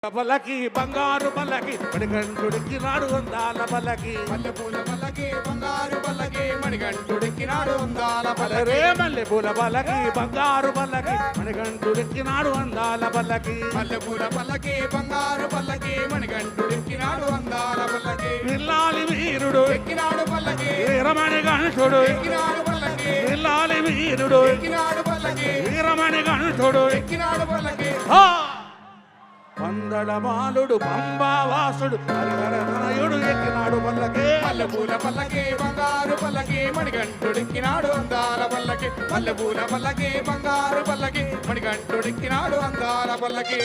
పల్లకి బంగారు పల్లకి మణికంఠుడికి నాడు అందాల పల్లకి మల్లెపూల పల్లకి బంగారు పల్లకి మణికంఠుడికి నాడు అందాల పల్లరే మల్లెపూల పల్లకి బంగారు పల్లకి మణికంఠుడికి నాడు అందాల పల్లకి మల్లెపూల పల్లకి బంగారు పల్లకి మణికంఠుడికి నాడు అందాల పల్లకి విల్లాలి వీరుడు ఎక్కినాడు పల్లకి వీరమణి గణుడు ఎక్కినాడు పల్లకి విల్లాలి వీరుడు ఎక్కినాడు పల్లకి వీరమణి గణుడు ఎక్కినాడు పల్లకి పందడ బాలుడు పంబావాసుడు హరిహరతనయుడు ఎక్కినాడు పల్లకి మల్లెపూల పల్లకి బంగారు పల్లకి మణికంఠుడిక్కినాడు అందాల పల్లకి మల్లెపూల పల్లకి బంగారు పల్లకి మణికంఠుడిక్కినాడు అందాల పల్లకి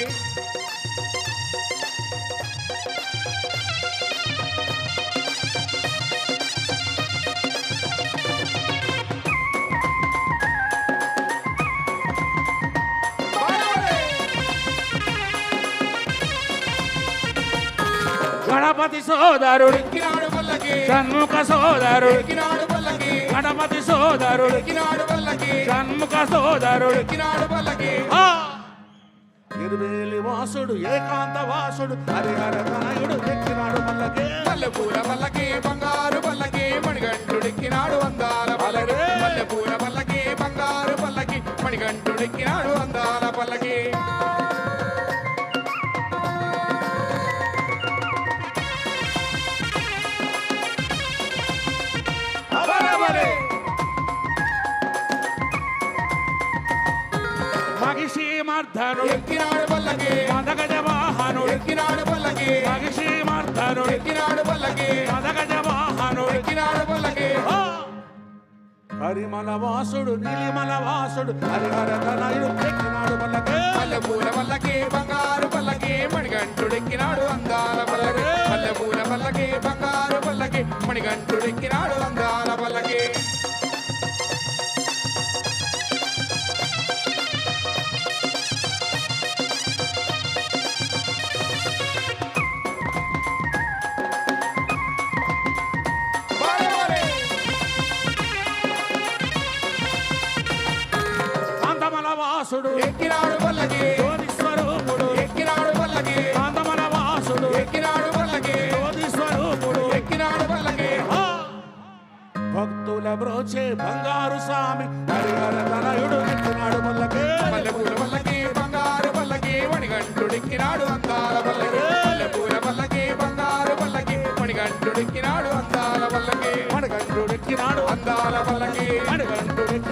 గణపతి సోదరుడు ఎక్కినాడు పల్లకి షణ్ముఖ సోదరుడు ఎక్కినాడు పల్లకి గణపతి సోదరుడు ఎక్కినాడు పల్లకి షణ్ముఖ సోదరుడు ఎక్కినాడు పల్లకి ఇరువేలి వాసుడు ఏకాంత వాసుడు హరిహరతనయుడు ఎక్కినాడు పల్లకి మల్లెపూల పల్లకి బంగారు పల్లకి మణికంఠుడిక్కినాడు అందాల పల్లకి మల్లెపూల పల్లకి బంగారు పల్లకి మణికంఠుడిక్కినాడు అందాల పల్లకి మహిషి మర్ధనుడు ఎక్కినాడు పల్లకి మదగజ వాహనుడు ఎక్కినాడు పల్లకి మహిషి మర్ధనుడు ఎక్కినాడు పల్లకి మదగజ వాహనుడు ఎక్కినాడు పల్లకి హరిమల వాసుడు నీలిమల వాసుడు హరిహరతనయుడు ఎక్కినాడు పల్లకి మల్లెపూల పల్లకి బంగారు పల్లకి మణికంఠుడిక్కినాడు అందాల పల్లకి మల్లెపూల పల్లకి బంగారు పల్లకి మణికంఠుడిక్కినాడు అందాల పల్లకి కాంతమల వాసుడు ఎక్కినాడు పల్లకి జ్యోతి స్వరూపుడు ఎక్కినాడు పల్లకి కాంతమల వాసుడు ఎక్కినాడు పల్లకి జ్యోతి స్వరూపుడు ఎక్కినాడు పల్లకి భక్తుల బ్రోచే బంగారు స్వామి హరిహరతనయుడు ఎక్కినాడు పల్లకి మల్లెపూల పల్లకి బంగారు పల్లకి మణికంఠుడిక్కినాడు అందాల పల్లకి మల్లెపూల పల్లకి బంగారు పల్లకి మణికంఠుడిక్కినాడు అందాల పల్లకి మణికంఠుడెక్కినాడు అందాల పల్లకి మణికంఠుడెక్కినాడు